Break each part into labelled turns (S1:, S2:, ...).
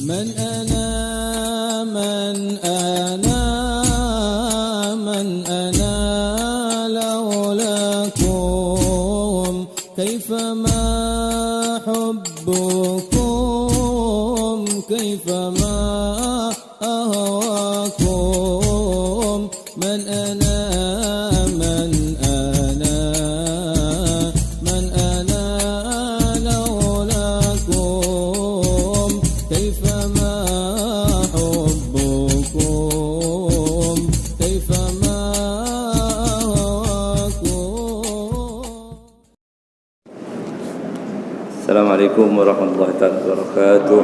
S1: من أنا من أنا من أنا لولاكم كيفما حبكم كيفما أهواكم من أنا من أنا من أنا لولاكم كيفما حبكم كيفما أهواكم.
S2: السلام عليكم ورحمة الله وبركاته.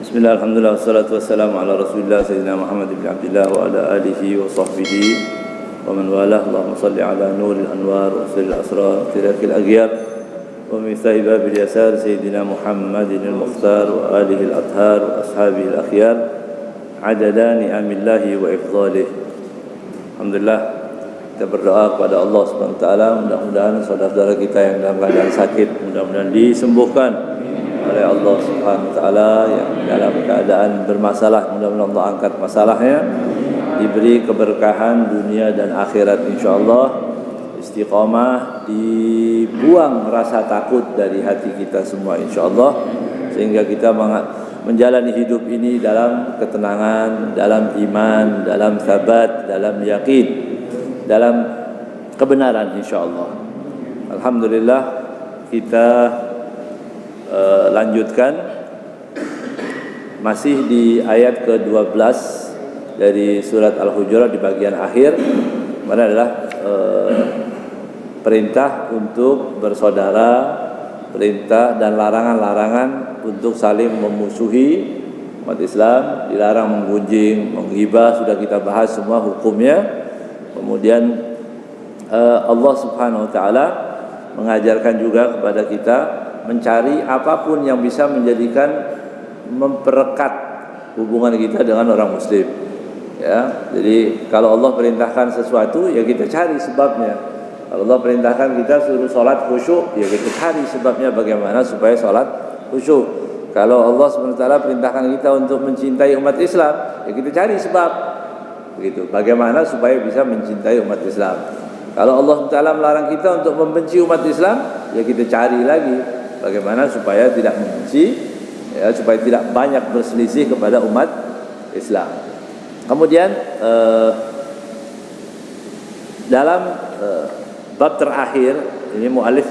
S2: Bismillah, alhamdulillah, wassalatu wassalamu ala rasulillah sayyidina Muhammad ibn Abdillah wa ala alihi wa sahbihi wa man walah. Allahumma salli ala nuril anwar wa sirril asrar tirakil aghyar wa mithai babil yasar sayyidina Muhammadin al-mukhtar wa alihi al-athhar wa ashabihi al-akhyar adada ni'amillahi wa ifdhalih. Alhamdulillah, kita berdoa kepada Allah Subhanahu wa taala, mudah-mudahan saudara-saudara kita yang dalam keadaan sakit mudah-mudahan disembuhkan oleh Allah Subhanahu wa taala, yang dalam keadaan bermasalah mudah-mudahan Allah angkat masalahnya, diberi keberkahan dunia dan akhirat insyaallah, istiqamah, dibuang rasa takut dari hati kita semua insyaallah, sehingga kita menjalani hidup ini dalam ketenangan, dalam iman, dalam sabat, dalam yakin, dalam kebenaran insyaallah. Alhamdulillah, kita lanjutkan masih di ayat ke-12 dari surat Al-Hujurat di bagian akhir, mana adalah perintah untuk bersaudara, perintah dan larangan-larangan untuk saling memusuhi umat Islam, dilarang menggunjing, menggibah, sudah kita bahas semua hukumnya. Kemudian Allah Subhanahu wa taala mengajarkan juga kepada kita mencari apapun yang bisa menjadikan memperekat hubungan kita dengan orang muslim. Ya, jadi kalau Allah perintahkan sesuatu, ya kita cari sebabnya. Kalau Allah perintahkan kita suruh sholat khusyuk, ya kita cari sebabnya bagaimana supaya sholat khusyuk. Kalau Allah SWT perintahkan kita untuk mencintai umat Islam, ya kita cari sebab. Begitu. Bagaimana supaya bisa mencintai umat Islam. Kalau Allah SWT melarang kita untuk membenci umat Islam, ya kita cari lagi bagaimana supaya tidak membenci, ya, supaya tidak banyak berselisih kepada umat Islam. Kemudian dalam bab terakhir ini mu'alif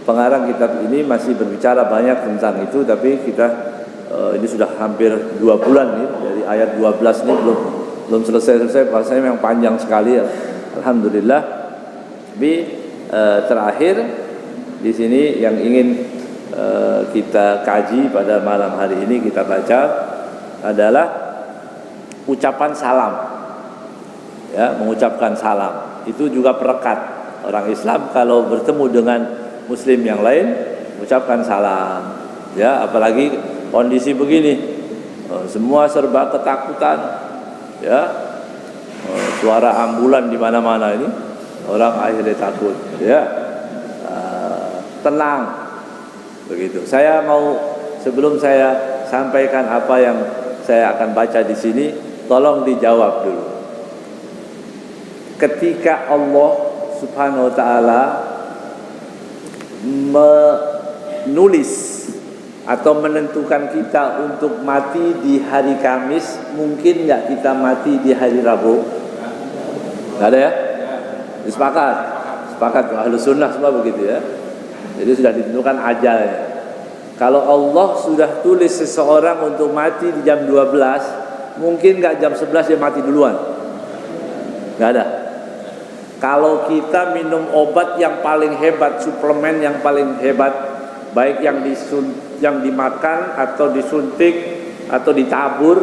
S2: pengarang kitab ini masih berbicara banyak tentang itu, tapi kita ini sudah hampir 2 bulan nih dari ayat 12 ini belum selesai bahasanya, yang panjang sekali ya. Alhamdulillah. Tapi terakhir di sini yang ingin kita kaji pada malam hari ini, kita baca adalah ucapan salam. Ya, mengucapkan salam itu juga perekat orang Islam kalau bertemu dengan muslim yang lain, ucapkan salam. Ya, apalagi kondisi begini, semua serba ketakutan. Ya, suara ambulan di mana-mana ini, orang akhirnya takut. Ya, tenang, begitu. Saya mau, sebelum saya sampaikan apa yang saya akan baca di sini, tolong dijawab dulu. Ketika Allah Subhanahu wa taala menulis atau menentukan kita untuk mati di hari Kamis, mungkin nggak kita mati di hari Rabu? Nggak ada ya? Sepakat Ahlus Sunnah semua begitu ya. Jadi sudah ditentukan ajalnya. Kalau Allah sudah tulis seseorang untuk mati di jam 12, mungkin nggak jam 11 dia mati duluan? Nggak ada. Kalau kita minum obat yang paling hebat, suplemen yang paling hebat, baik yang dimakan atau disuntik atau ditabur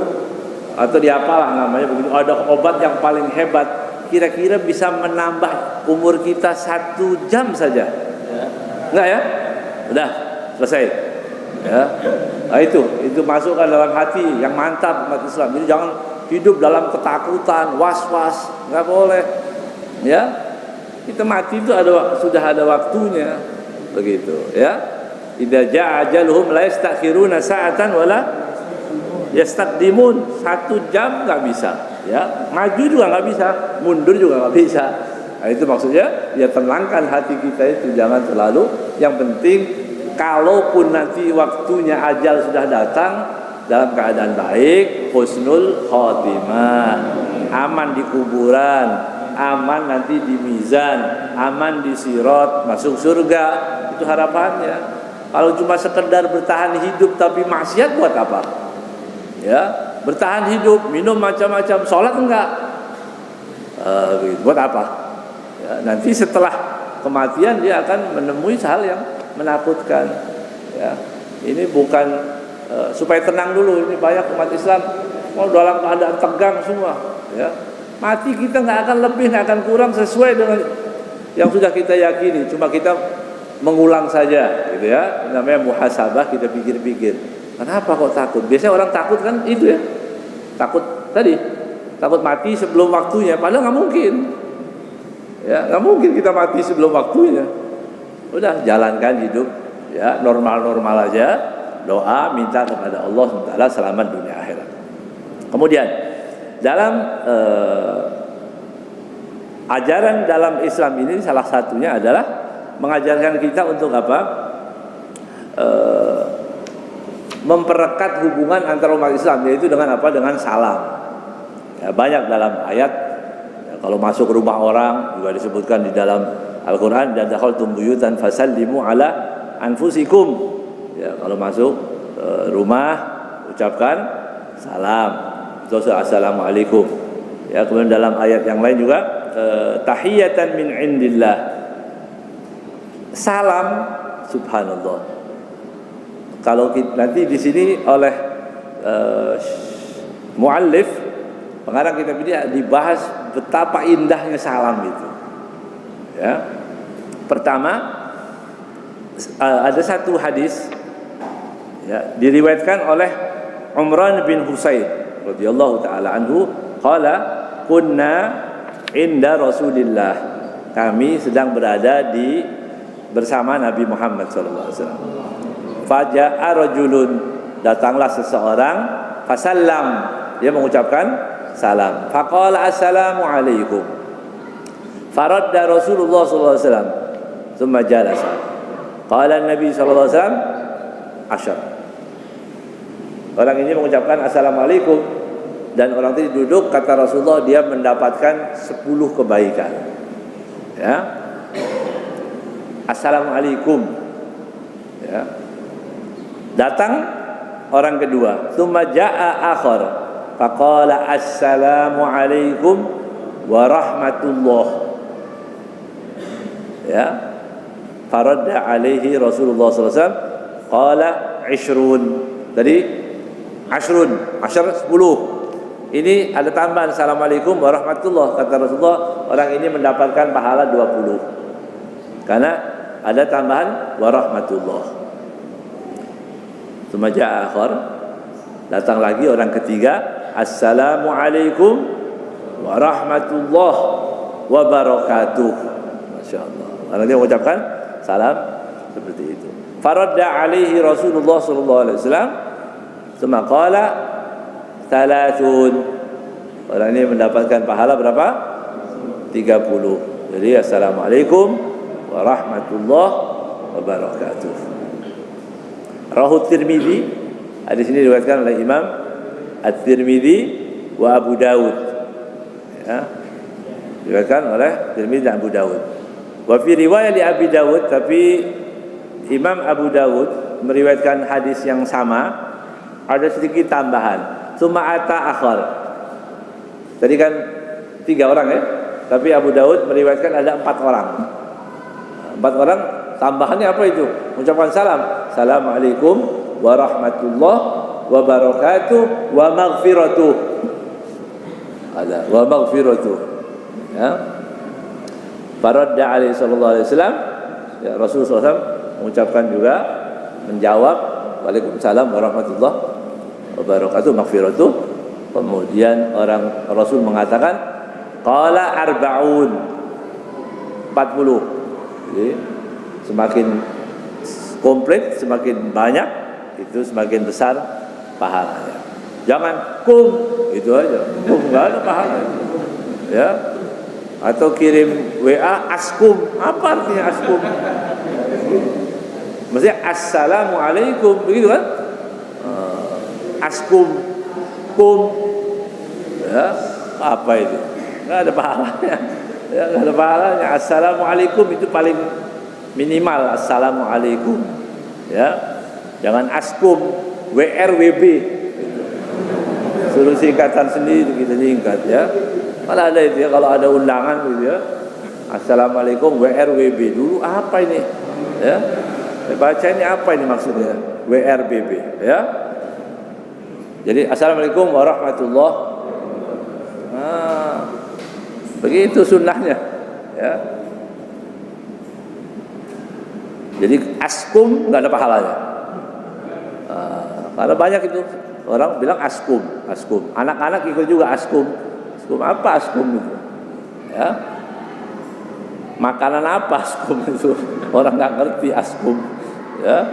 S2: atau diapalah namanya begitu, ada obat yang paling hebat, kira-kira bisa menambah umur kita 1 jam saja? Enggak ya? Udah selesai. Ya. Nah, itu masukkan dalam hati yang mantap umat Islam. Jadi jangan hidup dalam ketakutan, was-was, enggak boleh. Ya. Kita mati itu sudah ada waktunya. Begitu, ya. idza ja'a ajaluhum la yastakhiruna sa'atan wala yastaqdimun. 1 jam nggak bisa, ya. Maju juga nggak bisa, mundur juga nggak bisa. Nah, itu maksudnya ya tenangkan hati kita itu, jangan terlalu. Yang penting kalaupun nanti waktunya ajal sudah datang dalam keadaan baik, husnul khotimah, aman di kuburan, aman nanti di mizan, aman di sirat, masuk surga. Itu harapannya. Kalau cuma sekedar bertahan hidup tapi maksiat buat apa? Ya, bertahan hidup, minum macam-macam, sholat enggak? Buat apa? Ya, nanti setelah kematian dia akan menemui hal yang menakutkan. Ya, ini bukan supaya tenang dulu. Ini banyak umat Islam mau dalam keadaan tegang semua. Ya, mati kita nggak akan lebih, nggak akan kurang sesuai dengan yang sudah kita yakini. Cuma kita mengulang saja, gitu ya. Namanya muhasabah, kita pikir-pikir. Kenapa kok takut? Biasanya orang takut kan itu ya. Takut tadi, takut mati sebelum waktunya. Padahal nggak mungkin. Ya, nggak mungkin kita mati sebelum waktunya. Udah jalankan hidup ya normal-normal aja. Doa, minta kepada Allah SWT selamat dunia akhirat. Kemudian dalam ajaran dalam Islam ini salah satunya adalah mengajarkan kita untuk apa? Memperekat hubungan antara umat Islam, yaitu dengan apa? Dengan salam. Ya, banyak dalam ayat. Ya, kalau masuk rumah orang juga disebutkan di dalam Al-Quran, dan dakhaltum buyutan fasallimu ala anfusikum. Ya, kalau masuk rumah ucapkan salam. Terus assalamualaikum. Ya, kemudian dalam ayat yang lain juga tahiyatan min indillah. Salam, subhanallah. Kalau kita, nanti di sini oleh muallif pengarang kitab ini dibahas betapa indahnya salam itu. Ya. Pertama, ada satu hadis ya, diriwayatkan oleh Umran bin Husain radhiyallahu taala anhu, qala kunna inda Rasulillah. Kami sedang berada bersama Nabi Muhammad sallallahu alaihi wasallam. Faja'a rajulun, datanglah seseorang, fasallam, dia mengucapkan salam. Faqala assalamu alaikum. Faradda Rasulullah sallallahu alaihi wasallam, thumma jalasa. Qala Nabi sallallahu alaihi wasallam, asyar. Orang ini mengucapkan assalamualaikum, dan orang itu duduk, kata Rasulullah dia mendapatkan 10 kebaikan. Ya. Assalamualaikum. Ya. Datang orang kedua, tsumma jaa akhar, faqala assalamu alaikum wa rahmatullah. Ya. Faradda alaihi Rasulullah sallallahu alaihi wasallam, qala 20. Tadi 10. Ini ada tambahan assalamualaikum warahmatullah, kata Rasulullah, orang ini mendapatkan pahala 20. Karena ada tambahan warahmatullah. Semaja akhir, datang lagi orang ketiga, assalamualaikum warahmatullahi wabarakatuh. Masya Allah. Orang dia mengucapkan salam seperti itu. Faradda alaihi Rasulullah sallallahu alaihi wasallam, tsumma qala thalathun. Orang ini mendapatkan pahala berapa? 30. Jadi assalamualaikum warahmatullahi wabarakatuh. Rahu Tirmidzi, hadis ini diriwayatkan oleh Imam At-Tirmidzi wa Abu Dawud. Ya. Diriwayatkan oleh Tirmidzi dan Abu Dawud. Wa fi riwayat li Abi Dawud, tapi Imam Abu Dawud meriwayatkan hadis yang sama, ada sedikit tambahan. Tsumma ata akhar. Tadi kan 3 orang ya, tapi Abu Dawud meriwayatkan ada 4 orang. 4 orang, tambahannya apa itu? Ucapan salam. Assalamualaikum warahmatullahi wabarakatuh wa maghfiratuh. Ada wa maghfiratuh. Ya. Faradda alaihi sallallahu alaihi wasallam, ya, Rasulullah SAW mengucapkan juga, menjawab waalaikumsalam warahmatullahi wabarakatuh maghfiratuh. Kemudian orang Rasul mengatakan qala arba'un, 40. Jadi semakin komplit, semakin banyak itu semakin besar pahalanya. Jangan kum itu aja, kum nggak ada pahala, ya. Atau kirim WA askum, apa artinya askum? Maksudnya assalamualaikum, begitu kan? Askum, kum, ya, apa itu? Nggak ada pahalanya, ya, nggak ada pahalanya. Assalamualaikum itu paling minimal, assalamualaikum, ya. Jangan askum, WRWB, suruh singkatan sendiri kita singkat, ya. Malah ada itu ya, kalau ada undangan gitu ya, assalamualaikum WRWB dulu, apa ini, ya? Baca ini apa ini maksudnya WRBB, ya. Jadi assalamualaikum warahmatullah, begitu sunnahnya, ya. Jadi askum nggak ada pahalanya, karena banyak itu orang bilang askum, askum. Anak-anak ikut juga askum. Askum apa askum itu? Ya, makanan apa askum itu? Orang nggak ngerti askum. Ya,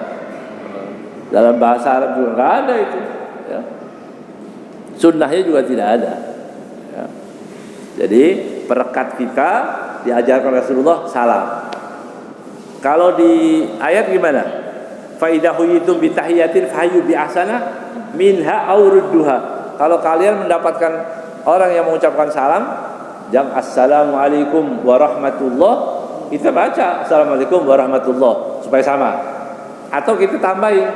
S2: dalam bahasa Arab juga nggak ada itu. Ya. Sunnahnya juga tidak ada. Ya. Jadi perekat kita diajarkan Rasulullah salam. Kalau di ayat gimana? Fa idza huyitum bi tahiyatin fahayyu bi ahsana minha aw rudduha. Kalau kalian mendapatkan orang yang mengucapkan salam, jangan assalamualaikum warahmatullah, kita baca assalamualaikum warahmatullah supaya sama. Atau kita tambahin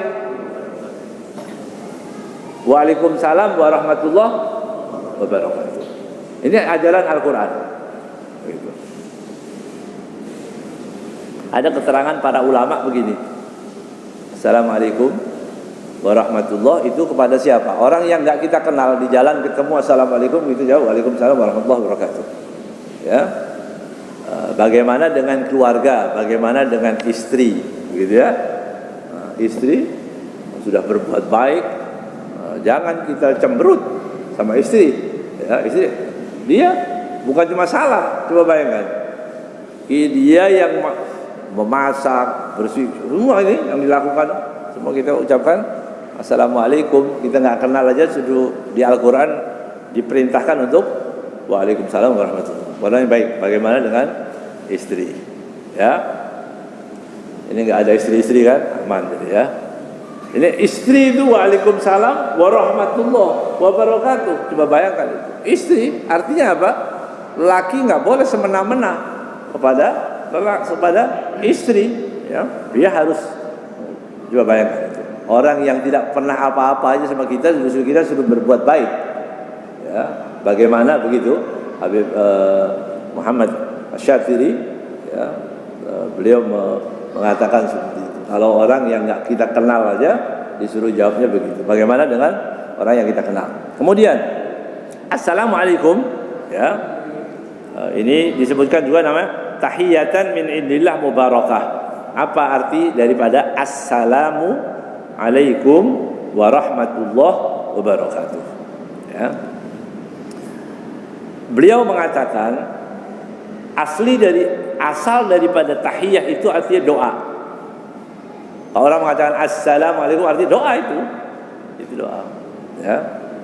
S2: waalaikumsalam warahmatullah wabarakatuh. Ini ajaran Al-Quran. Gitu. Ada keterangan para ulama begini. Assalamualaikum warahmatullah itu kepada siapa? Orang yang nggak kita kenal di jalan ketemu assalamualaikum itu jauh, waalaikumsalam warahmatullahi wabarakatuh. Ya, bagaimana dengan keluarga? Bagaimana dengan istri? Gitu ya, istri sudah berbuat baik, jangan kita cemberut sama istri. Ya, istri dia bukan cuma salah, coba bayangkan, dia yang memasak, bersih, semua ini yang dilakukan, semua kita ucapkan assalamualaikum, kita nggak kenal aja sudah di Al-Quran diperintahkan untuk waalaikumsalam warahmatullahi wabarakatuh. Orang yang baik. Bagaimana dengan istri? Ya, ini nggak ada istri-istri kan, aman jadi ya. Ini istri itu waalaikumsalam warahmatullahi wabarakatuh. Coba bayangkan itu. Istri artinya apa? Laki nggak boleh semena-mena kepada istri. Ya, dia harus, coba bayangkan itu. Orang yang tidak pernah apa-apa aja sama kita, justru kita sudah berbuat baik. Ya, bagaimana begitu? Habib Muhammad Asy-Syadzili, ya, beliau mengatakan seperti itu. Kalau orang yang nggak kita kenal aja disuruh jawabnya begitu. Bagaimana dengan orang yang kita kenal? Kemudian assalamualaikum, ya, ini disebutkan juga namanya tahiyatan min indillah mubarakah. Apa arti daripada assalamu alaikum warahmatullahi wabarakatuh? Ya. Beliau mengatakan asal daripada tahiyah itu artinya doa. Kalau orang mengatakan assalamualaikum artinya doa itu doa. Ya.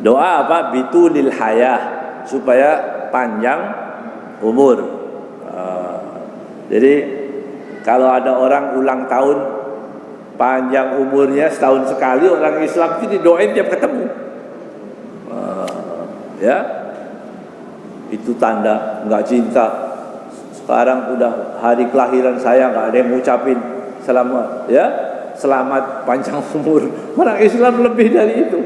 S2: Doa apa? Bitulil hayah, supaya panjang umur. Jadi kalau ada orang ulang tahun panjang umurnya setahun sekali, orang Islam itu didoain tiap ketemu. Ya, itu tanda nggak cinta. Sekarang udah hari kelahiran saya nggak ada yang ngucapin selamat, ya, selamat panjang umur. Orang Islam lebih dari itu.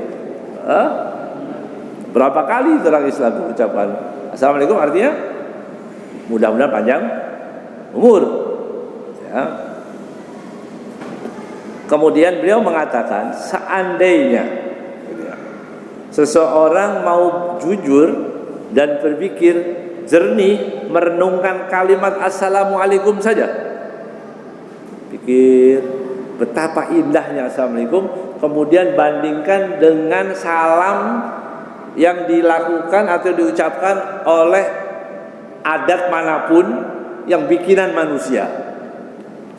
S2: Berapa kali orang Islam mengucapkan assalamualaikum, artinya mudah-mudahan panjang umur. Ya. Kemudian beliau mengatakan seandainya seseorang mau jujur dan berpikir jernih, merenungkan kalimat assalamualaikum saja, pikir betapa indahnya assalamualaikum, kemudian bandingkan dengan salam yang dilakukan atau diucapkan oleh adat manapun yang bikinan manusia,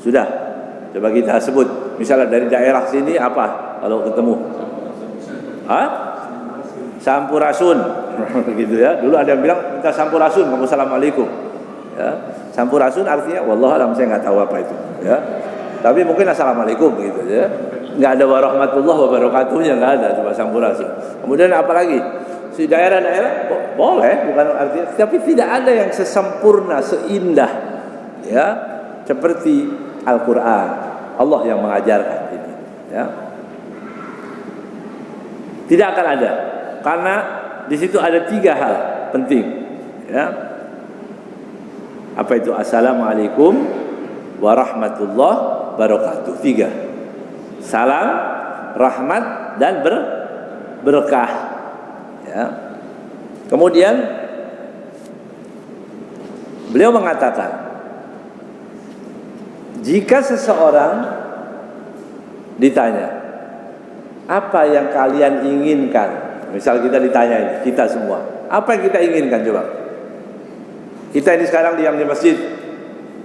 S2: sudah Coba kita sebut, misalnya dari daerah sini apa kalau ketemu? Hah? Sampurasun. Gitu ya. Dulu ada yang bilang minta sampurasun, assalamualaikum. Ya. Sampurasun artinya wallahualam, saya nggak tahu apa itu. Ya. Tapi mungkin assalamualaikum gitu ya. Nggak ada warahmatullahi wabarakatuhnya, nggak ada, cuma sampurasun. Kemudian apa lagi? Di daerah-daerah boleh, bukan artinya, tapi tidak ada yang sesempurna, seindah ya seperti Al-Quran. Allah yang mengajarkan ini ya. Tidak akan ada, karena di situ ada 3 hal penting ya. Apa itu? Assalamualaikum warahmatullahi wabarakatuh. 3. Salam, rahmat, dan berkah ya. Kemudian beliau mengatakan, jika seseorang ditanya apa yang kalian inginkan, misal kita ditanya ini, kita semua, apa yang kita inginkan coba? Kita ini sekarang diam di masjid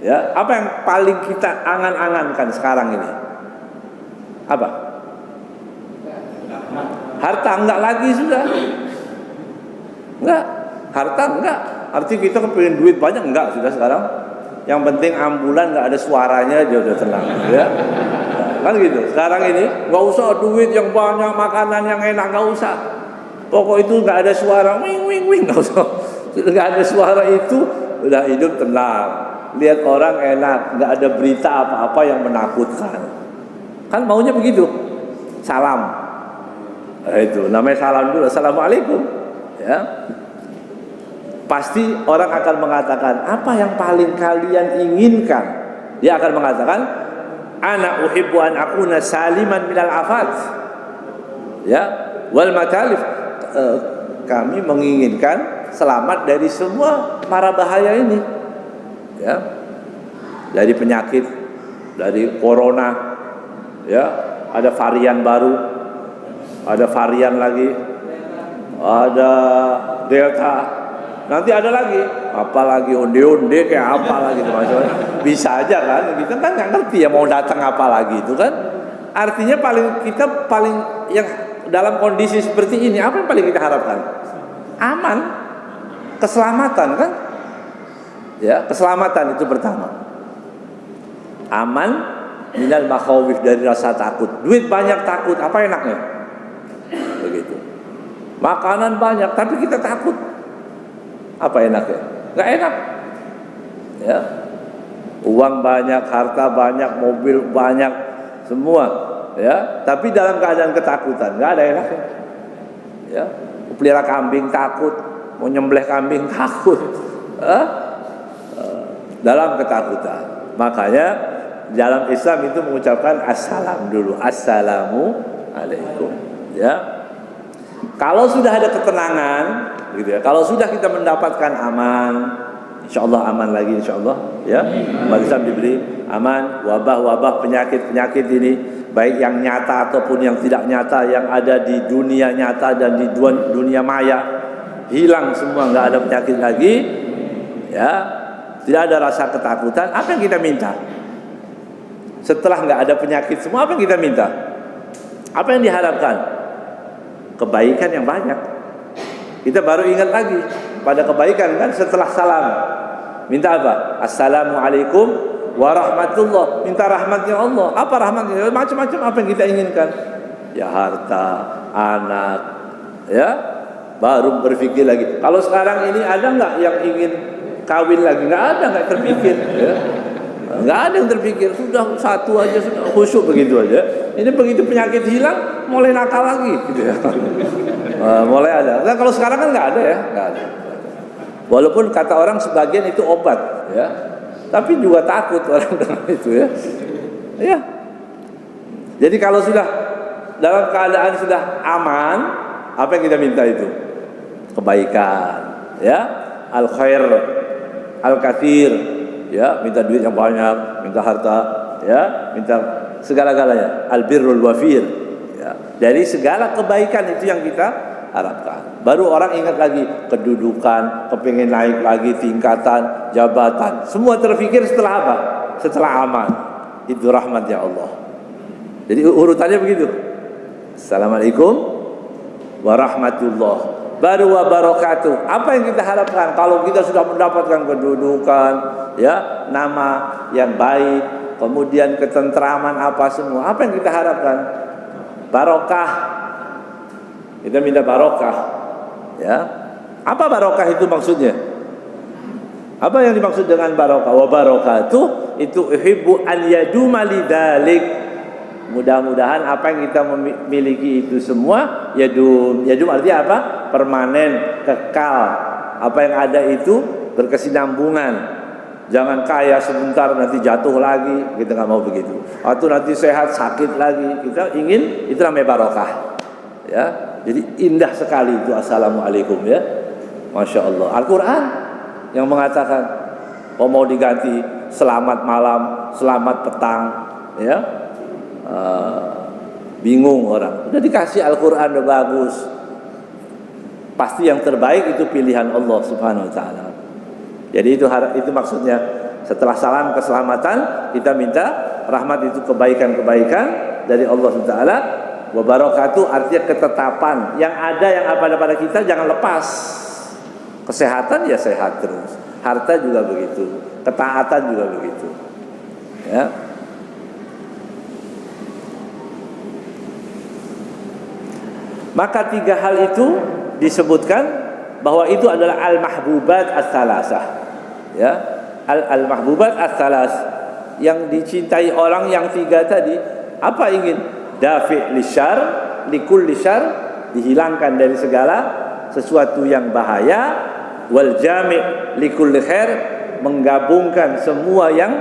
S2: ya, apa yang paling kita angan-angankan sekarang ini? Apa? Harta enggak lagi sudah. Enggak, harta enggak. Artinya kita kepingin duit banyak enggak sudah sekarang. Yang penting ambulan enggak ada suaranya aja udah tenang ya. Kan gitu. Sekarang ini enggak usah duit yang banyak, makanan yang enak, enggak usah. Pokok itu enggak ada suara wing wing wing, enggak usah. Enggak ada suara itu udah hidup tenang. Lihat orang enak, enggak ada berita apa-apa yang menakutkan. Kan maunya begitu. Salam. Nah, itu namanya salam dulu, assalamualaikum ya. Pasti orang akan mengatakan apa yang paling kalian inginkan. Dia akan mengatakan ana uhibbu an akuna saliman minal afat ya wal matalif. Kami menginginkan selamat dari semua mara bahaya ini ya, dari penyakit, dari corona ya, ada varian baru, ada varian lagi, ada delta, nanti ada lagi, apalagi onde-onde kayak apa lagi itu maksudnya. Bisa aja kan, kita kan nggak ngerti ya mau datang apa lagi itu kan. Artinya kita paling yang dalam kondisi seperti ini, apa yang paling kita harapkan? Aman, keselamatan kan? Ya, keselamatan itu pertama. Aman minal makhawif, dari rasa takut. Duit banyak takut, apa enaknya? Begitu. Makanan banyak tapi kita takut, apa enaknya? Nggak enak ya. Uang banyak, harta banyak, mobil banyak, semua ya, tapi dalam keadaan ketakutan, nggak ada enaknya ya. Pelihara kambing takut, mau nyembelih kambing takut dalam ketakutan. Makanya dalam Islam itu mengucapkan assalam dulu, assalamu alaikum ya. Kalau sudah ada ketenangan gitu ya, kalau sudah kita mendapatkan aman, insyaallah aman lagi insyaallah ya. Umat Islam diberi aman, wabah-wabah penyakit-penyakit ini baik yang nyata ataupun yang tidak nyata, yang ada di dunia nyata dan di dunia maya, hilang semua, nggak ada penyakit lagi ya. Tidak ada rasa ketakutan. Apa yang kita minta? Setelah nggak ada penyakit semua, apa yang kita minta? Apa yang diharapkan? Kebaikan yang banyak. Kita baru ingat lagi pada kebaikan kan setelah salam. Minta apa? Assalamualaikum warahmatullah. Minta rahmatnya Allah. Apa rahmatnya? Macam-macam apa yang kita inginkan. Ya harta, anak, ya. Baru berpikir lagi. Kalau sekarang ini ada nggak yang ingin kawin lagi? Nggak ada, nggak terpikir. Ya. Nggak ada yang terpikir. Sudah satu aja, sudah khusyuk begitu aja. Ini begitu penyakit hilang, mulai nakal lagi, gitu ya. Mulai ada. Nah, kalau sekarang kan nggak ada ya, nggak ada. Walaupun kata orang sebagian itu obat, ya. Tapi juga takut orang dengan itu ya. Ya. Jadi kalau sudah dalam keadaan sudah aman, apa yang kita minta itu? Kebaikan, ya. Al khair, al katsir, ya. Minta duit yang banyak, minta harta, ya. Minta segala-galanya. Al birrul wafir, ya. Dari segala kebaikan itu yang kita harapkan. Baru orang ingat lagi kedudukan, kepingin naik lagi tingkatan, jabatan. Semua terpikir setelah apa? Setelah aman. itu rahmatnya Allah. Jadi urutannya begitu. Assalamualaikum warahmatullah, baru wabarakatuh. Apa yang kita harapkan kalau kita sudah mendapatkan kedudukan, ya, nama yang baik, kemudian ketentraman apa semua, apa yang kita harapkan? Barokah. Kita minta barokah, ya. Apa barokah itu maksudnya? Apa yang dimaksud dengan barokah? Wa barakatuh itu uhibbu an yaduma lidzalik. Mudah-mudahan apa yang kita memiliki itu semua yadum. Yadum artinya apa? Permanen, kekal. Apa yang ada itu berkesinambungan. Jangan kaya sebentar nanti jatuh lagi, kita nggak mau begitu. Atau nanti sehat sakit lagi. Kita ingin, itu namanya barokah. Ya, jadi indah sekali itu assalamualaikum, ya. Masya Allah. Al-Quran yang mengatakan, oh mau diganti selamat malam, selamat petang, ya. Bingung orang. Udah dikasih Al-Quran udah bagus. Pasti yang terbaik itu pilihan Allah Subhanahu Wa Taala. Jadi itu maksudnya. Setelah salam keselamatan, kita minta rahmat itu kebaikan-kebaikan dari Allah Subhanahu Wa Taala. Wa barakatuh artinya ketetapan. Yang ada yang apa pada kita jangan lepas. Kesehatan ya sehat terus. Harta juga begitu. Ketaatan juga begitu. Ya. Maka tiga hal itu disebutkan bahwa itu adalah al-mahbubat as-salasah. Ya, al-mahbubat as-salas, yang dicintai orang yang tiga tadi. Apa ingin? Dafi' lisyar, likulli syar, dihilangkan dari segala sesuatu yang bahaya, wal jami' likulli khair, menggabungkan semua yang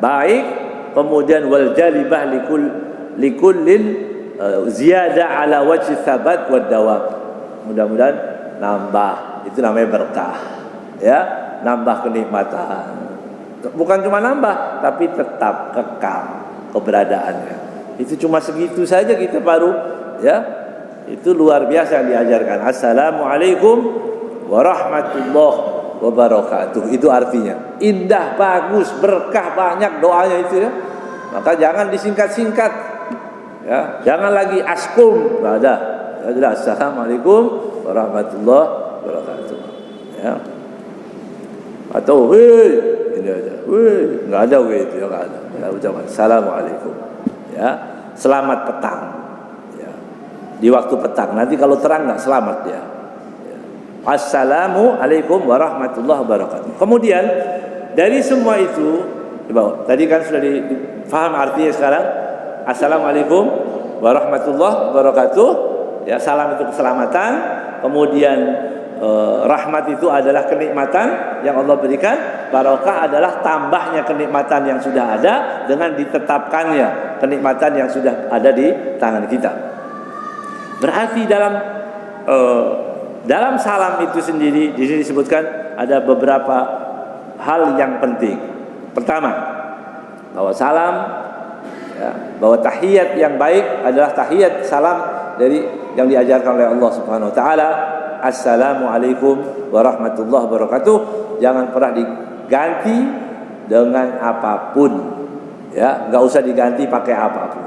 S2: baik, kemudian wal jalibah likullin ziyada ala wajhi thabat wad dawam. Mudah-mudahan nambah, itu namanya berkah, ya, nambah kenikmatan. Bukan cuma nambah, tapi tetap kekal keberadaannya. Itu cuma segitu saja kita baru, ya. Itu luar biasa yang diajarkan. Assalamualaikum warahmatullahi wabarakatuh. Itu artinya indah, bagus, berkah, banyak doanya itu, ya. Maka jangan disingkat-singkat. Ya, jangan lagi askum, nggak ada. Ya, assalamualaikum warahmatullahi wabarakatuh. Ya. Atau weh, ini aja, weh, nggak ada weh itu, ya, nggak ada. Ya, ucapan assalamualaikum. Ya, selamat petang. Ya. Di waktu petang. Nanti kalau terang nggak selamat dia. Ya. Assalamualaikum warahmatullahi wabarakatuh. Kemudian dari semua itu, coba, tadi kan sudah difaham artinya sekarang. Assalamualaikum warahmatullahi wabarakatuh. Ya, salam itu keselamatan. Kemudian rahmat itu adalah kenikmatan yang Allah berikan. Barokah adalah tambahnya kenikmatan yang sudah ada dengan ditetapkannya kenikmatan yang sudah ada di tangan kita. Berarti dalam salam itu sendiri di sini disebutkan ada beberapa hal yang penting. Pertama, bahwa salam, ya, bahwa tahiyat yang baik adalah tahiyat salam dari yang diajarkan oleh Allah Subhanahu Wa Taala. Assalamualaikum warahmatullahi wabarakatuh. Jangan pernah diganti dengan apapun, ya, nggak usah diganti pakai apapun.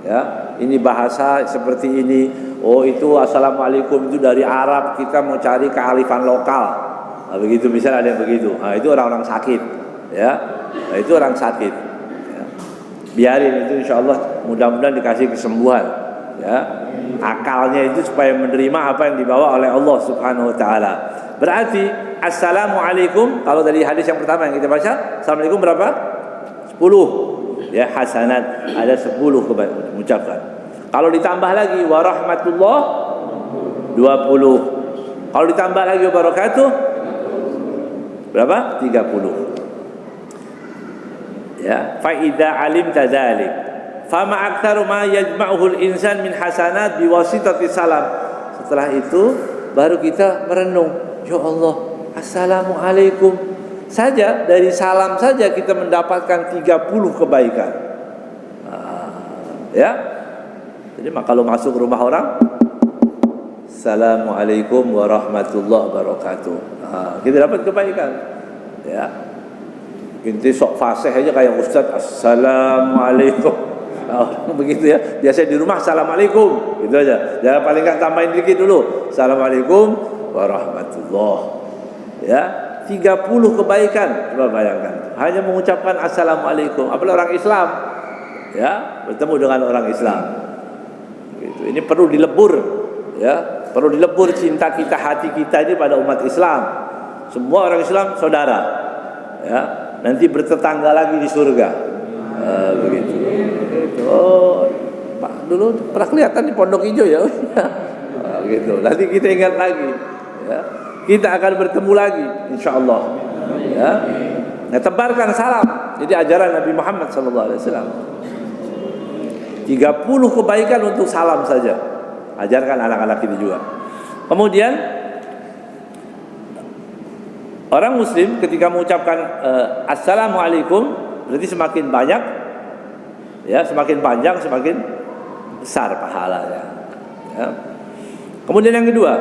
S2: Ya, ini bahasa seperti ini. Oh, itu assalamualaikum itu dari Arab, kita mau cari kearifan lokal. Nah, begitu, misalnya ada yang begitu. Nah, itu orang-orang sakit, ya. Nah, itu orang sakit. Biarin itu, insya Allah mudah-mudahan dikasih kesembuhan, ya. Akalnya itu supaya menerima apa yang dibawa oleh Allah Subhanahu Wa Taala. Berarti assalamualaikum, kalau dari hadis yang pertama yang kita baca, assalamualaikum berapa? 10, ya, hasanat, ada 10 kebaikan mengucapkan. Kalau ditambah lagi warahmatullah 20. Kalau ditambah lagi wabarakatuh berapa? 30. Ya, fa idza alimta dzalik fama aktsaru ma yajma'uhu al-insan min hasanat biwasitati salam. Setelah itu baru kita merenung, ya Allah, assalamualaikum saja, dari salam saja kita mendapatkan 30 kebaikan. Ya. Jadi kalau masuk rumah orang, assalamualaikum warahmatullahi wabarakatuh. Kita dapat kebaikan. Ya. Inti sok fasih aja kayak Ustaz, assalamualaikum. Orang begitu ya. Biasa di rumah assalamualaikum, gitu aja. Jangan paling nggak tambahin dikit dulu. Assalamualaikum warahmatullah. Ya, 30 kebaikan. Coba bayangkan. Hanya mengucapkan assalamualaikum. Apalagi orang Islam, ya, bertemu dengan orang Islam. Gitu. Ini perlu dilebur, ya. Perlu dilebur cinta kita, hati kita ini pada umat Islam. Semua orang Islam saudara, ya. Nanti bertetangga lagi di surga. Begitu. Oh, Pak dulu pernah kelihatan di Pondok Hijau ya. Gitu. Nanti kita ingat lagi, ya. Kita akan bertemu lagi insyaallah, ya. Nah, tebarkan salam. Jadi ajaran Nabi Muhammad SAW. 30 kebaikan untuk salam saja. Ajarkan anak-anak kita juga. Kemudian orang muslim ketika mengucapkan assalamualaikum, berarti semakin banyak, ya, semakin panjang, semakin besar pahalanya, ya. Kemudian yang kedua,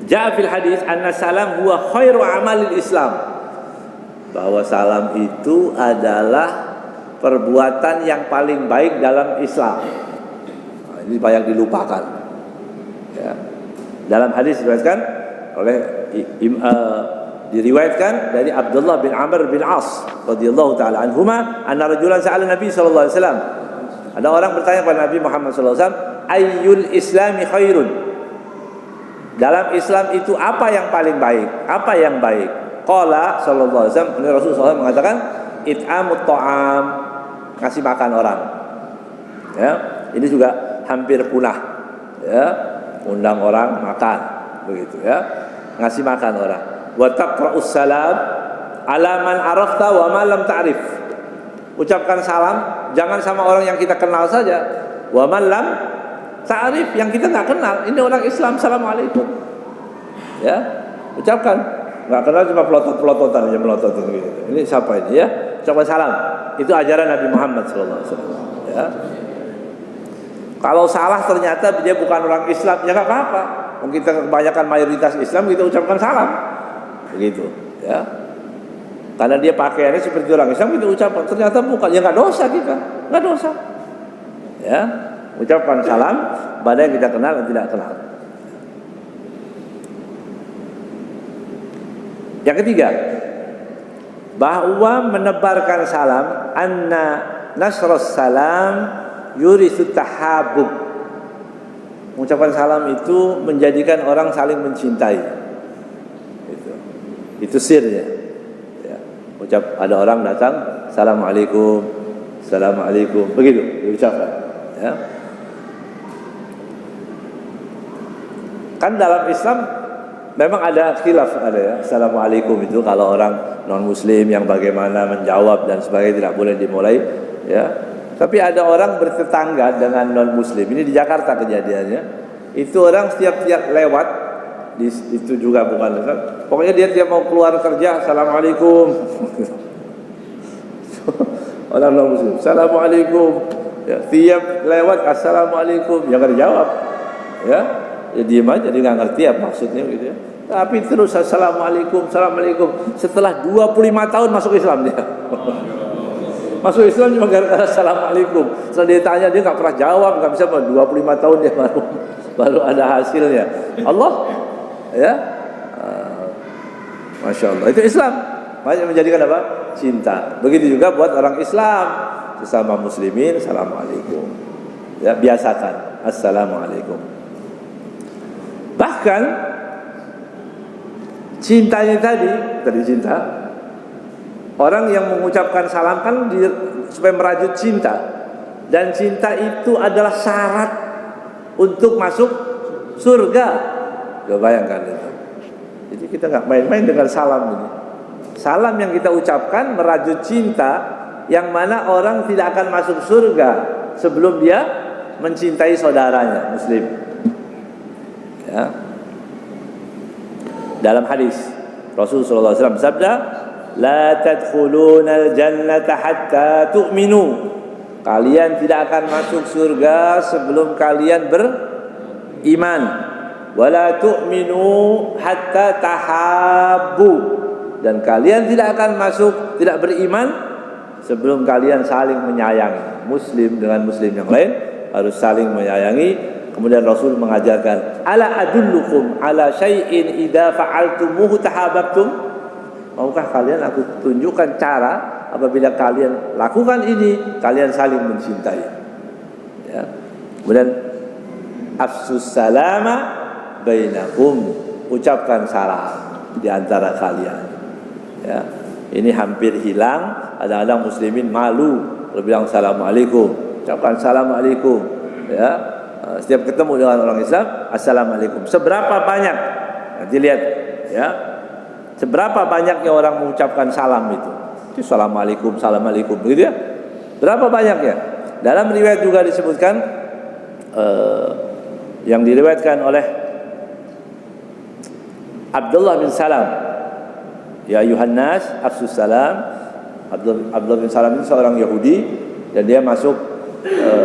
S2: ja'a fil hadis anna salam huwa khairu amalil Islam, bahwa salam itu adalah perbuatan yang paling baik dalam Islam. Nah, ini banyak dilupakan, ya. Dalam hadis diriwayatkan oleh diriwayatkan dari Abdullah bin Amr bin As radhiyallahu taala anhuma, anna rajulan sa'ala Nabi sallallahu alaihi wasallam. Ada orang bertanya kepada Nabi Muhammad sallallahu alaihi wasallam, ayyul islami khairun? Dalam Islam itu apa yang paling baik? Apa yang baik? Qala sallallahu alaihi wasallam, Rasulullah SAW mengatakan, it'amut ta'am, ngasih makan orang. Ya, ini juga hampir punah. Ya, undang orang makan, begitu ya. Ngasih makan orang. Wa taqra'us salam ala man arafta wa man lam ta'rif. Ucapkan salam jangan sama orang yang kita kenal saja. Wa man lam ta'rif, yang kita enggak kenal. Ini orang Islam, assalamualaikum. Ya, ucapkan. Enggak kenal cuma pelotot-pelototan aja, melototan gitu. Ini siapa ini ya? Ucapkan salam. Itu ajaran Nabi Muhammad sallallahu alaihi wasallam, ya. Kalau salah ternyata dia bukan orang Islam, ya enggak apa-apa. Kita kebanyakan mayoritas Islam, kita ucapkan salam. Begitu, ya. Karena dia pakaiannya seperti orang Islam, kita ucapkan. Ternyata bukan, ya nggak dosa kita, nggak dosa. Ya, ucapkan salam pada yang kita kenal dan tidak kenal. Yang ketiga, bahwa menebarkan salam, anna nasrus salam yurithu tahabbub. Mengucapkan salam itu menjadikan orang saling mencintai. Itu sirnya, ya. Ada orang datang, assalamualaikum, assalamualaikum, begitu diucapkan, ya. Kan dalam Islam memang ada khilaf, ada ya, assalamualaikum itu kalau orang non muslim yang bagaimana menjawab dan sebagainya tidak boleh dimulai, ya. Tapi ada orang bertetangga dengan non muslim, ini di Jakarta kejadiannya. Itu orang setiap lewat itu juga bukan, pokoknya dia mau keluar kerja, assalamualaikum. Orang non muslim, assalamualaikum, ya, tiap lewat assalamualaikum, jangan dijawab, ya diam aja, dia nggak ngerti apa maksudnya gitu ya. Tapi terus assalamualaikum, assalamualaikum. Setelah 25 tahun masuk Islam dia. Masuk Islam cuma gara-gara assalamualaikum. Setelah dia tanya, dia nggak pernah jawab, nggak bisa. 25 tahun dia baru ada hasilnya. Allah. Ya, masya Allah, itu Islam. Makanya menjadikan apa? Cinta. Begitu juga buat orang Islam, sesama muslimin, assalamualaikum. Ya, biasakan assalamualaikum. Bahkan cintanya tadi cinta. Orang yang mengucapkan salam kan supaya merajut cinta, dan cinta itu adalah syarat untuk masuk surga. Gak bayangkan itu. Jadi kita nggak main-main dengan salam ini. Salam yang kita ucapkan merajut cinta, yang mana orang tidak akan masuk surga sebelum dia mencintai saudaranya muslim. Ya. Dalam hadis Rasulullah SAW bersabda, la tadkhulunal jannata hatta tu'minu. Kalian tidak akan masuk surga sebelum kalian beriman. Wala tu'minu hatta tahabbu, dan kalian tidak akan masuk, tidak beriman sebelum kalian saling menyayangi. Muslim dengan muslim yang lain harus saling menyayangi. Kemudian Rasul mengajarkan, ala adullukum ala syai'in idza fa'altumuhu tahabbtum. Maukah kalian aku tunjukkan cara apabila kalian lakukan ini kalian saling mencintai. Ya. Kemudian afsus salama bainakum, ucapkan salam di antara kalian. Ya. Ini hampir hilang. Kadang-kadang muslimin malu kalau bilang assalamualaikum, ucapkan assalamualaikum. Ya. Setiap ketemu dengan orang Islam, assalamualaikum. Seberapa banyak? Nanti lihat, ya. Seberapa banyaknya orang mengucapkan salam itu? Assalamualaikum, assalamualaikum, begitu ya? Berapa banyaknya? Dalam riwayat juga disebutkan yang diriwayatkan oleh Abdullah bin Salam, ya ayuhan nas afsus salam. Abdullah bin Salam itu seorang Yahudi dan dia masuk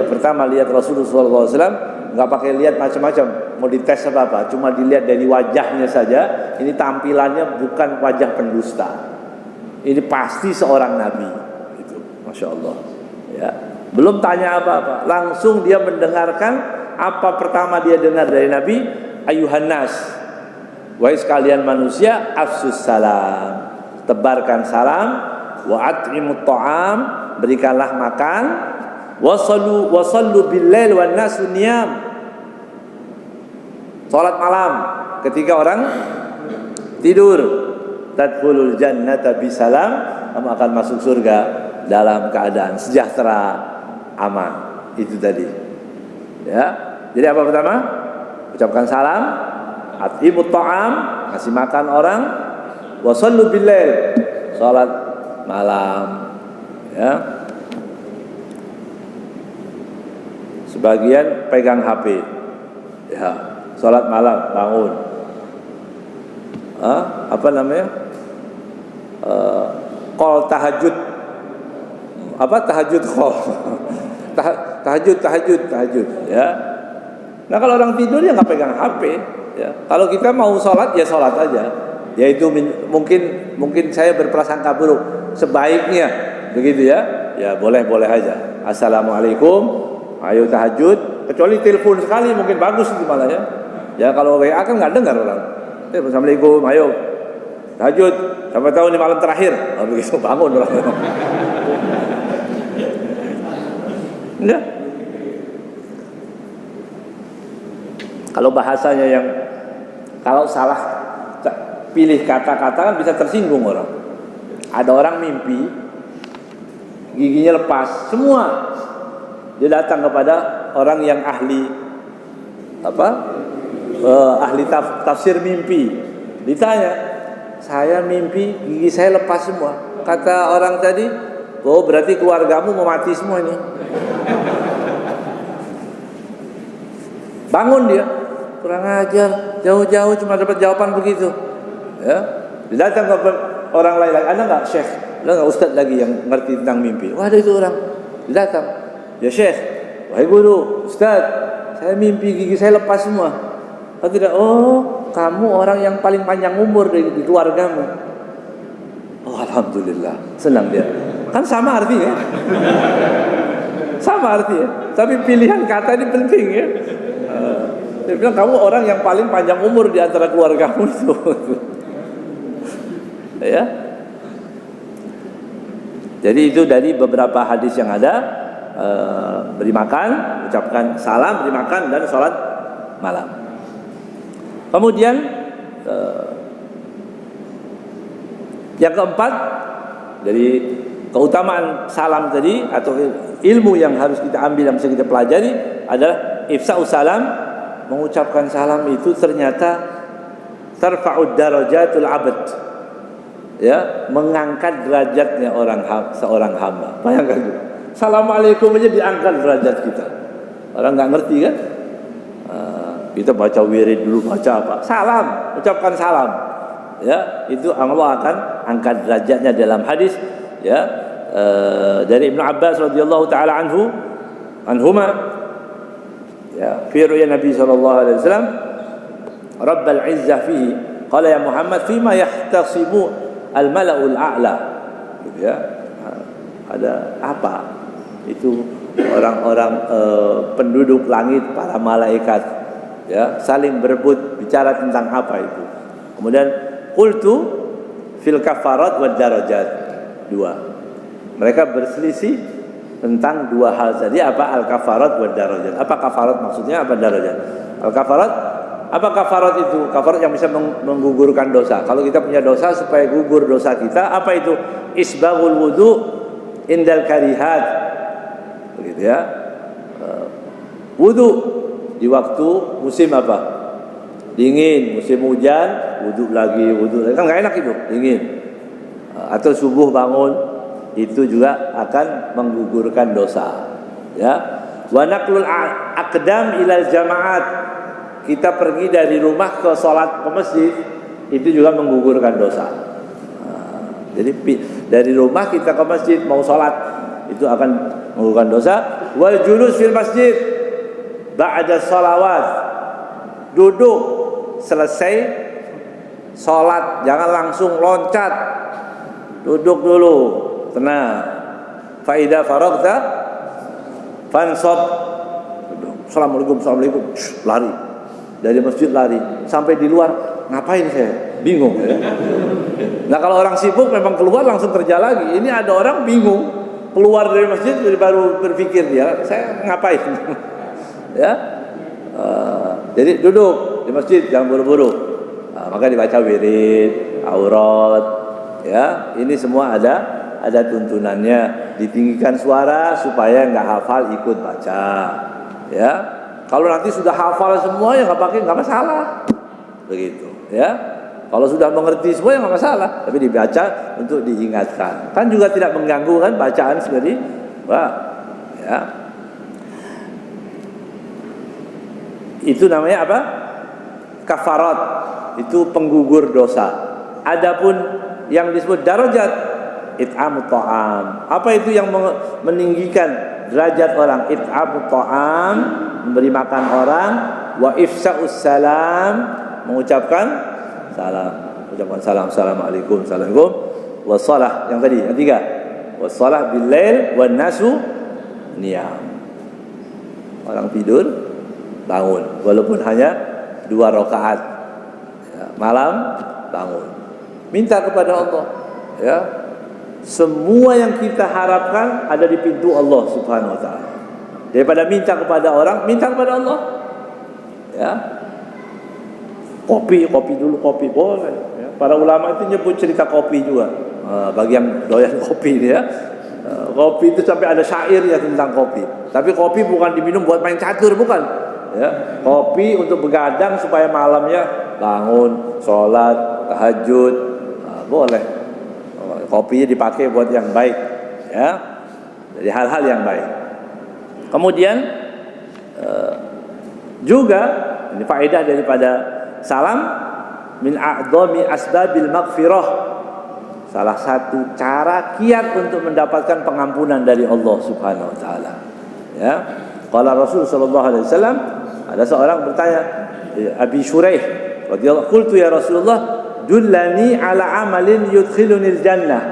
S2: pertama lihat Rasulullah SAW, nggak pakai lihat macam-macam, mau dites apa, cuma dilihat dari wajahnya saja. Ini tampilannya bukan wajah pendusta, ini pasti seorang nabi. Itu, masya Allah. Ya, belum tanya apa-apa, langsung dia mendengarkan apa pertama dia dengar dari Nabi, ayuhan nas, wahai sekalian manusia, afsus salam, tebarkan salam, wa at'imut ta'am, berikanlah makan, wasallu billail wan nasu niyam, salat malam ketika orang tidur, tadkhulul jannata bisalam, kamu akan masuk surga dalam keadaan sejahtera, aman. Itu tadi. Ya. Jadi apa pertama? Ucapkan salam, at'imut ta'am, kasih makan orang, wasallu billail, salat malam. Ya. Sebagian pegang HP, ya, sholat malam bangun, apa namanya, call tahajud, apa tahajud call, tahajud, ya. Nah kalau orang tidur ya nggak pegang HP, ya. Kalau kita mau sholat ya sholat aja, yaitu mungkin saya berprasangka buruk, sebaiknya begitu ya, ya boleh aja. Assalamualaikum. Ayo tahajud, kecuali telepon sekali mungkin bagus itu malah ya. Ya kalau WA kan nggak dengar orang. Assalamualaikum, ayo tahajud. Siapa tahu ini malam terakhir. Oh, begitu bangun orang. Ya. Kalau bahasanya yang kalau salah pilih kata-kata kan bisa tersinggung orang. Ada orang mimpi giginya lepas semua. Dia datang kepada orang yang ahli ahli tafsir mimpi. Ditanya, saya mimpi gigi saya lepas semua. Kata orang tadi, oh berarti keluargamu mau mati semua ini. Bangun dia, kurang ajar, jauh-jauh cuma dapat jawaban begitu. Ya, dia datang ke orang lain, ada nggak Syekh? Ada nggak Ustadz lagi yang ngerti tentang mimpi? Wah ada itu orang. Dia datang. Ya Syekh, wahai guru, Ustaz, saya mimpi gigi saya lepas semua. Oh tidak, oh kamu orang yang paling panjang umur di keluargamu. Oh alhamdulillah, senang dia. Kan sama artinya, sama artinya. Tapi pilihan kata ini penting ya. Dia bilang kamu orang yang paling panjang umur di antara keluargamu itu. Ya. Jadi itu dari beberapa hadis yang ada. Beri makan, ucapkan salam, beri makan dan sholat malam. Kemudian yang keempat dari keutamaan salam tadi atau ilmu yang harus kita ambil yang bisa kita pelajari adalah ifsa'us salam. Mengucapkan salam itu ternyata tarfa'ud darajatul abad, ya, mengangkat derajatnya seorang hamba. Bayangkan itu. Assalamualaikum aja diangkat derajat kita. Orang nggak ngerti kan? Kita baca wirid dulu, baca apa? Salam, ucapkan salam. Ya, itu Allah akan angkat derajatnya dalam hadis. Ya, dari Ibnu Abbas radhiyallahu taala anhuma. Ya, fi ru'ya Nabi sallallahu alaihi wasallam, Rabbal Izzah fihi, qala ya Muhammad, fima yahtasimu al-mala'ul a'la, gitu ya. Ada apa? Itu orang-orang penduduk langit, para malaikat, ya, saling berebut bicara tentang apa itu. Kemudian qultu fil kafarat wad darajat, dua. Mereka berselisih tentang dua hal tadi, apa al-kafarat wad darajat. Apa kafarat maksudnya, apa darajat? Al-kafarat, apa kafarat itu? Kafarat yang bisa menggugurkan dosa. Kalau kita punya dosa, supaya gugur dosa kita, apa itu? Isbaghul wudu indal karihat, begitu ya. Wudu di waktu musim apa? Dingin, musim hujan, wudu lagi, kan nggak enak itu, dingin. Atau subuh bangun, itu juga akan menggugurkan dosa, ya. Wa naqlul aqdam ilal jamaat, kita pergi dari rumah ke sholat ke masjid, itu juga menggugurkan dosa. Jadi dari rumah kita ke masjid mau sholat, itu akan menggugurkan dosa. Wal julus fil masjid ba'da sholawat, duduk selesai sholat, jangan langsung loncat, duduk dulu, tenang. Faida faragta fansab, assalamualaikum, assalamualaikum, lari dari masjid, lari sampai di luar, ngapain saya bingung ya. Nah kalau orang sibuk memang keluar langsung kerja lagi. Ini ada orang bingung, keluar dari masjid baru berpikir dia, saya ngapain ya. Jadi duduk di masjid, jangan buru-buru. Maka dibaca wirid, aurat, ya. Ini semua ada tuntunannya. Ditinggikan suara supaya nggak hafal ikut baca, ya. Kalau nanti sudah hafal semua ya nggak pakai, nggak masalah, begitu, ya. Kalau sudah mengerti semua ya nggak masalah, tapi dibaca untuk diingatkan. Kan juga tidak mengganggu kan bacaan sendiri, wah, ya. Itu namanya apa? Kafarat, itu penggugur dosa. Adapun yang disebut darajat, it'amut ta'am. Apa itu yang meninggikan derajat orang? It'amut ta'am, memberi makan orang, wa ifsa'us salam, mengucapkan salam, ucapan salam, assalamualaikum, assalamualaikum, wassalah, yang tadi, yang tiga, wassalah billail wan nasu niyam. Orang tidur bangun, walaupun hanya 2 rakaat, ya, malam bangun, minta kepada Allah, ya. Semua yang kita harapkan ada di pintu Allah Subhanahu wa taala. Daripada minta kepada orang, minta kepada Allah. Ya. Kopi dulu, kopi boleh, ya. Para ulama itu nyebut cerita kopi juga. Bagi yang doyan kopi ya. Kopi itu sampai ada syair ya tentang kopi. Tapi kopi bukan diminum buat main catur, bukan. Ya. Kopi untuk begadang supaya malamnya bangun, sholat, tahajud, boleh. Kopinya dipakai buat yang baik, ya. Jadi hal-hal yang baik. Kemudian juga ini faedah daripada salam, min a'dhami asbabil maghfirah. Salah satu cara kiat untuk mendapatkan pengampunan dari Allah Subhanahu wa taala. Ya. Qala Rasul sallallahu alaihi wasallam, ada seorang bertanya, Abi Shuraih radhiyallahu, qultu ya Rasulullah, dullani ala amalin yudkhilunil jannah.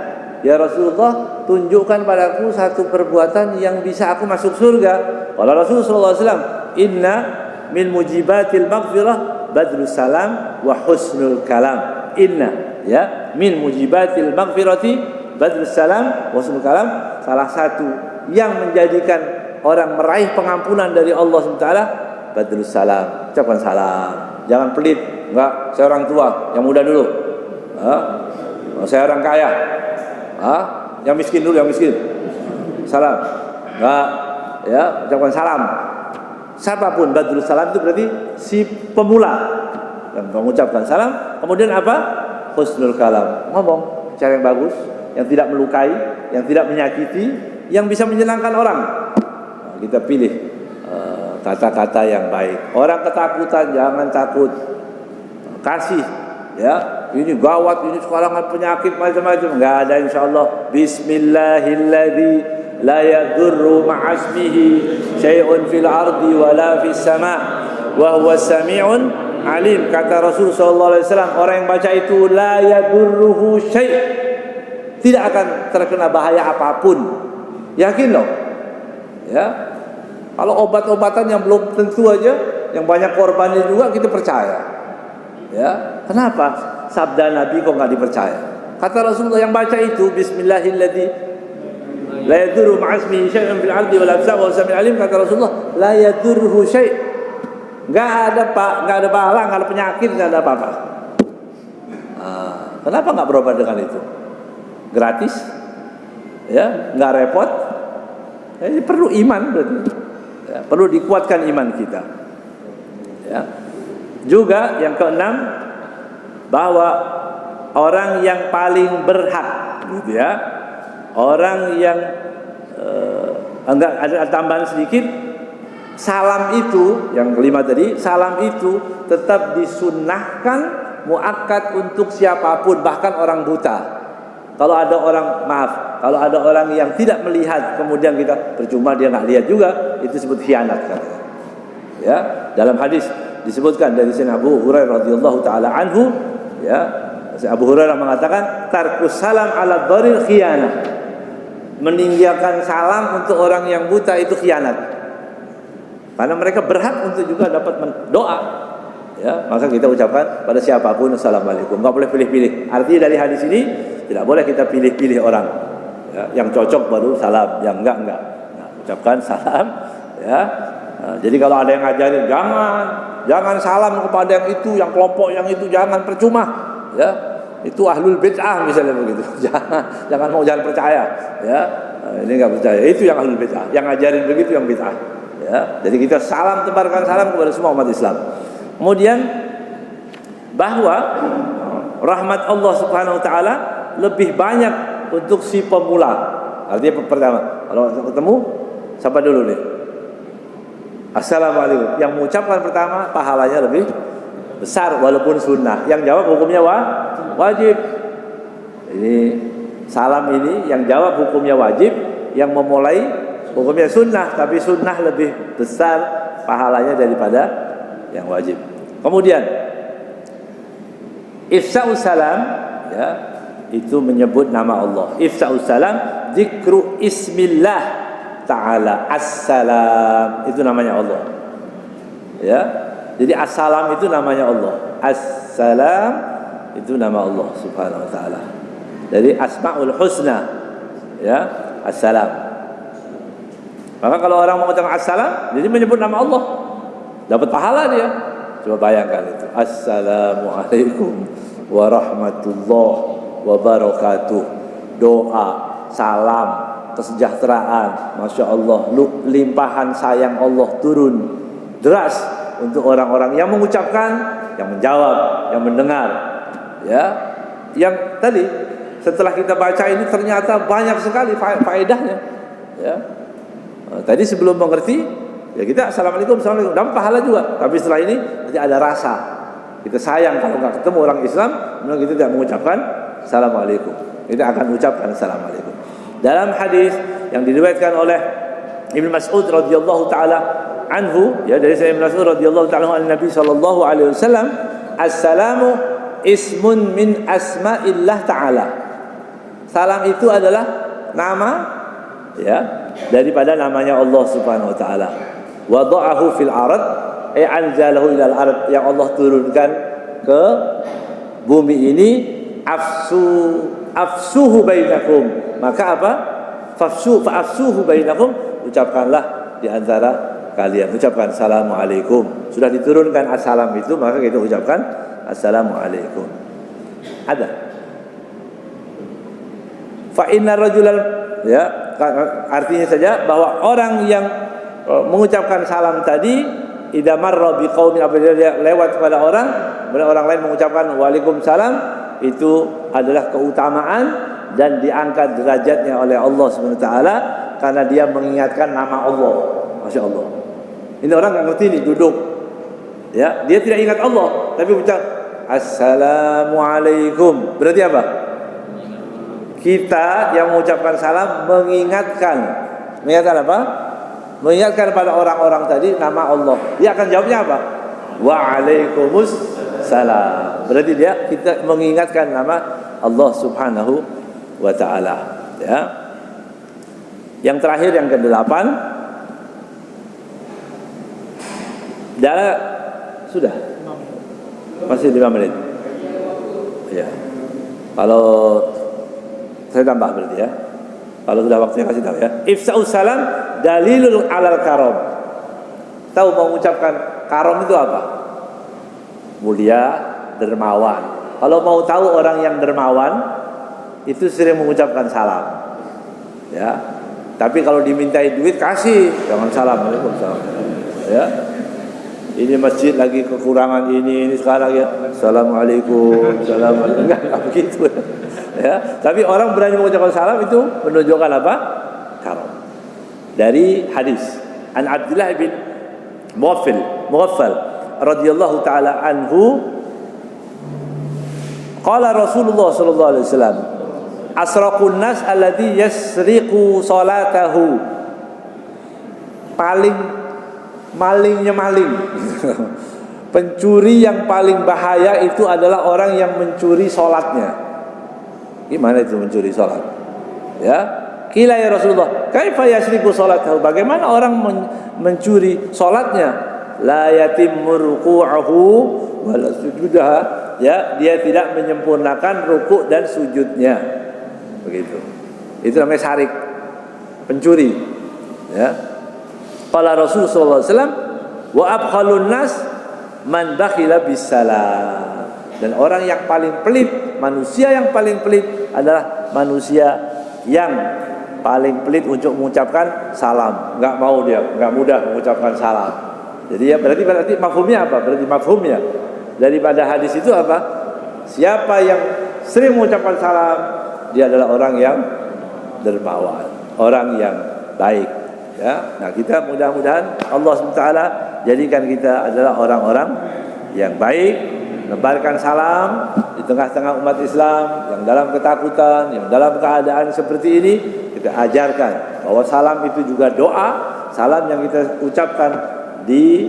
S2: Ya Rasulullah, tunjukkan padaku satu perbuatan yang bisa aku masuk surga. Qala Rasul sallallahu alaihi wasallam, inna min mujibatil maghfirah badrus salam wa husnul kalam. Inna, ya, min mujibatil maghfirati badrus salam wa husnul kalam. Salah satu yang menjadikan orang meraih pengampunan dari Allah Subhanahu wa taala, badrus salam, ucapkan salam. Jangan pelit, enggak, saya orang tua, yang muda dulu. Saya orang kaya. Yang miskin dulu, yang miskin. Salam. Enggak, ya, ucapkan salam. Siapapun badrus salam itu berarti si pemula yang mengucapkan salam. Kemudian apa? Husnul kalam, ngomong cara yang bagus, yang tidak melukai, yang tidak menyakiti, yang bisa menyenangkan orang. Kita pilih kata-kata yang baik. Orang ketakutan, jangan takut, kasih, ya. Ini gawat, ini sekarang penyakit macam-macam, enggak ada, insyaallah. Bismillahilladzi la yadurru ma'asmihi syai'un fil ardi wala fis sama' wa huwas sami'un alim. Kata Rasul sallallahu alaihi wasallam, orang yang baca itu la yadurruhu syai', tidak akan terkena bahaya apapun. Yakin loh. Ya. Kalau obat-obatan yang belum tentu aja, yang banyak korbannya juga kita percaya. Ya. Kenapa sabda Nabi kok nggak dipercaya? Kata Rasulullah yang baca itu bismillahilladzi la yadurru ma'asmihi syai'un fil ardi wal absar wa sami'ul alim. Kata Rasulullah la yadurruhu syai'. Enggak ada pahala, enggak ada penyakit, enggak ada apa-apa. Kenapa enggak berobat dengan itu? Gratis? Ya, enggak repot. Ini perlu iman berarti. Ya, perlu dikuatkan iman kita. Ya. Juga yang keenam, bahwa orang yang paling berhak, gitu ya. Orang yang enggak ada tambahan sedikit, salam itu, yang kelima tadi, salam itu tetap disunnahkan muakkad untuk siapapun, bahkan orang buta. Kalau ada orang, maaf, kalau ada orang yang tidak melihat, kemudian kita percuma dia nggak lihat juga, itu disebut khianat kan. Ya, dalam hadis disebutkan dari Sayyidina Abu Hurairah radhiyallahu taala anhu, ya, Abu Hurairah mengatakan tarkus salam ala dharil khianah. Meninggalkan salam untuk orang yang buta itu khianat. Karena mereka berhak untuk juga dapat doa. Ya, maka kita ucapkan pada siapapun assalamualaikum. Enggak boleh pilih-pilih. Artinya dari hadis ini tidak boleh kita pilih-pilih orang. Ya, yang cocok baru salam, yang enggak. Nah, ucapkan salam. Ya. Nah, jadi kalau ada yang ngajarin jangan salam kepada yang itu, yang kelompok yang itu, jangan, percuma. Ya, itu ahlul bid'ah misalnya begitu. Jangan percaya. Ya, nah, ini enggak percaya. Itu yang ahlul bid'ah. Yang ngajarin begitu yang bid'ah. Ya, jadi kita tebarkan salam kepada semua umat Islam. Kemudian bahwa rahmat Allah Subhanahu wa taala lebih banyak untuk si pemula. Artinya pertama, kalau ketemu siapa dulu nih? Assalamualaikum. Yang mengucapkan pertama pahalanya lebih besar walaupun sunnah. Yang jawab hukumnya wajib. Ini salam ini yang jawab hukumnya wajib, yang memulai hukumnya sunnah, tapi sunnah lebih besar pahalanya daripada yang wajib. Kemudian ifsa'us salam, ya, itu menyebut nama Allah. Ifsa'us salam dzikru ismillah ta'ala. Assalam itu namanya Allah. Ya. Jadi assalam itu namanya Allah. Assalam itu nama Allah Subhanahu wa taala. Dari Asmaul Husna. Ya, assalam. Maka kalau orang mengucapkan assalam, jadi menyebut nama Allah. Dapat pahala dia. Coba bayangkan itu. Assalamualaikum warahmatullahi wabarakatuh. Doa, salam, kesejahteraan, Masya Allah, limpahan sayang Allah turun deras untuk orang-orang yang mengucapkan, yang menjawab, yang mendengar. Ya, yang tadi setelah kita baca ini ternyata banyak sekali faedahnya. Ya, tadi sebelum mengerti, ya kita assalamualaikum dapat pahala juga. Tapi setelah ini nanti ada rasa kita sayang kalau nggak ketemu orang Islam, memang kita tidak mengucapkan assalamualaikum. Kita akan ucapkan assalamualaikum. Dalam hadis yang diriwayatkan oleh Ibnu Mas'ud radhiyallahu taala anhu, ya, dari Sayyidina Mas'ud radhiyallahu taala anhu, Nabi sallallahu alaihi wasallam, assalamu ismun min asma'illah taala. Salam itu adalah nama, ya, daripada namanya Allah Subhanahu wa taala. Wada'ahu fil ard, anzalahu ilal ard, yang Allah turunkan ke bumi ini. Afsuhu bainakum, maka apa? Fa'afsuhu bainakum, ucapkanlah di antara kalian. Ucapkan assalamualaikum. Sudah diturunkan assalam itu, maka kita ucapkan assalamualaikum. Ada. Fa inna rajulal, ya, artinya saja bahwa orang yang mengucapkan salam tadi, idza marra biqaumin, apabila dia lewat kepada orang, kemudian orang lain mengucapkan waalaikumsalam, itu adalah keutamaan dan diangkat derajatnya oleh Allah Subhanahu wa taala karena dia mengingatkan nama Allah. Masya Allah. Ini orang nggak ngerti nih, duduk, ya, dia tidak ingat Allah, tapi ucap assalamualaikum. Berarti apa? Kita yang mengucapkan salam mengingatkan apa? Mengingatkan pada orang-orang tadi nama Allah. Dia akan jawabnya apa? Waalaikumsalam. Berarti kita mengingatkan nama Allah Subhanahu wa taala, ya. Yang terakhir yang ke-8, sudah masih 5 menit. Ya. Kalau saya tambah berarti ya. Kalau sudah waktunya kasih tahu ya. Ifsa'us salam dalilul alal karom. Tahu mengucapkan karom itu apa? Mulia, dermawan. Kalau mau tahu orang yang dermawan, itu sering mengucapkan salam. Ya. Tapi kalau dimintai duit kasih, jangan salam. Waalaikumsalam. Ya. Ini masjid lagi kekurangan ini sekarang ya. Assalamualaikum, assalamualaikum. Enggak begitu. Ya, tapi orang berani mengucapkan salam itu menunjukkan apa? Karam. Dari hadis An Abdullah bin Mughaffal radhiyallahu taala anhu, qala Rasulullah sallallahu alaihi wasallam, asraqun nas alladhi yasriqu salatahu. Malingnya maling. Pencuri yang paling bahaya itu adalah orang yang mencuri salatnya. Gimana itu mencuri salat? Ya. Qila ya Rasulullah, kaifa yasriqu salatahu? Bagaimana orang mencuri salatnya? La yatimmu ruku'uhu wa la sujudaha. Ya, dia tidak menyempurnakan rukuk dan sujudnya. Begitu. Itu namanya sarik, pencuri. Ya. Qala Rasulullah sallallahu alaihi wasallam, wa abkhalun nas man bakhila bisalam. Dan orang yang paling pelit, manusia yang paling pelit adalah manusia yang paling pelit untuk mengucapkan salam. Enggak mau dia, enggak mudah mengucapkan salam. Jadi ya berarti mafhumnya apa? Berarti mafhumnya daripada hadis itu apa? Siapa yang sering mengucapkan salam, dia adalah orang yang dermawan, orang yang baik. Ya, nah kita mudah-mudahan Allah SWT jadikan kita adalah orang-orang yang baik, menebarkan salam di tengah-tengah umat Islam yang dalam ketakutan, yang dalam keadaan seperti ini. Kita ajarkan bahwa salam itu juga doa. Salam yang kita ucapkan di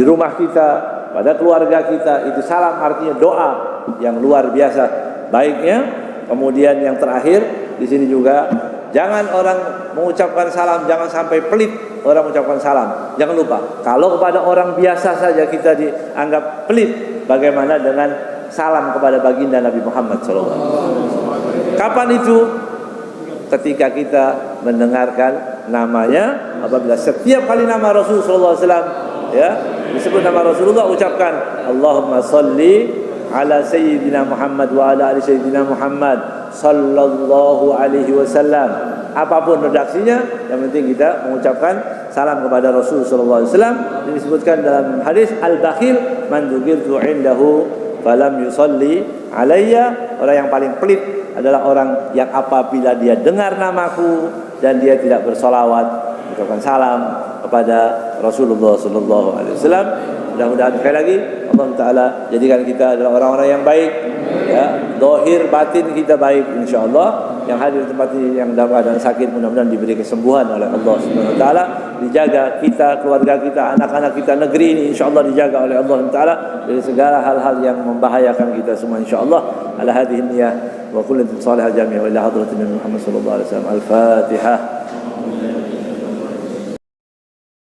S2: rumah kita, pada keluarga kita, itu salam artinya doa yang luar biasa baiknya. Kemudian yang terakhir di sini juga, jangan orang mengucapkan salam, jangan sampai pelit orang mengucapkan salam. Jangan lupa, kalau kepada orang biasa saja kita dianggap pelit, bagaimana dengan salam kepada baginda Nabi Muhammad SAW? Kapan itu? Ketika kita mendengarkan namanya, apabila setiap kali nama Rasulullah SAW ya, disebut nama Rasulullah, ucapkan Allahumma salli ala sayyidina Muhammad wa ala ali sayyidina Muhammad sallallahu alaihi wasallam. Apapun redaksinya, yang penting kita mengucapkan salam kepada Rasul sallallahu alaihi wasallam. Ini disebutkan dalam hadis al-bakhil man dzukirtu indahu falam yusalli alayya. Orang yang paling pelit adalah orang yang apabila dia dengar namaku dan dia tidak bersolawat, mengucapkan salam kepada Rasulullah sallallahu alaihi wasallam. Mudah-mudahan sekali lagi Allah Ta'ala jadikan kita adalah orang-orang yang baik, ya, zahir batin kita baik insyaallah. Yang hadir di tempat ini yang dalam keadaan sakit, mudah-mudahan diberi kesembuhan oleh Allah Subhanahu wa taala. Dijaga kita, keluarga kita, anak-anak kita, negeri ini insyaallah dijaga oleh Allah Ta'ala dari segala hal-hal yang membahayakan kita semua insyaallah. Ala hadhihi niyyah wa kullu salihah jami'a ila hadratin Muhammad sallallahu alaihi wasallam. Al-Fatihah.